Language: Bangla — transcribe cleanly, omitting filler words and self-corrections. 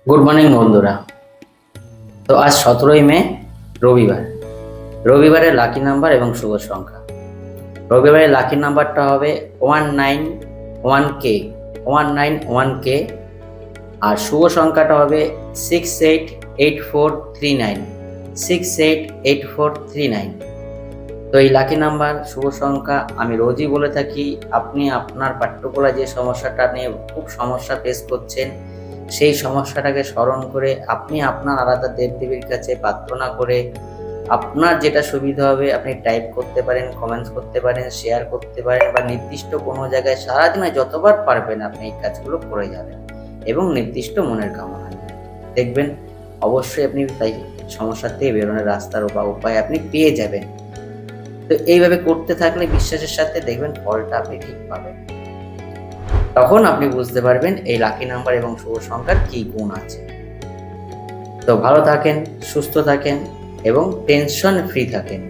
গুড মর্নিং বন্ধুরা। তো আজ 17ই মে, রবিবার। রবিবারের লাকি নাম্বার এবং শুভ সংখ্যা। রবিবারের লাকি নাম্বারটা হবে 191K 191K। আর শুভ সংখ্যাটা হবে 688439 688439। তো এই লাকি নাম্বার শুভ সংখ্যা আমি রোজই বলে থাকি। আপনি আপনার পার্টিকুলার যে সমস্যাটা নিয়ে খুব সমস্যা ফেস করছেন, সেই সমস্যাটাকে স্মরণ করে আপনি আপনার আলাদা দেবদেবীর কাছে প্রার্থনা করে আপনার যেটা সুবিধা হবে আপনি টাইপ করতে পারেন, কমেন্টস করতে পারেন, শেয়ার করতে পারেন, বা নির্দিষ্ট কোনো জায়গায় সারাদিনে যতবার পারবেন আপনি এই কাজগুলো করে যাবেন এবং নির্দিষ্ট মনের কামনা দেখবেন অবশ্যই আপনি তাই সমস্যা থেকে বেরোনোর রাস্তার বা উপায় আপনি পেয়ে যাবেন। তো এইভাবে করতে থাকলে বিশ্বাসের সাথে দেখবেন ফলটা আপনি ঠিক পাবেন। তখন আপনি বুঝতে পারবেন এই লাকি নাম্বার এবং শুভ সংখ্যার কি গুণ আছে। তো ভালো থাকেন, সুস্থ থাকেন এবং টেনশন ফ্রি থাকেন।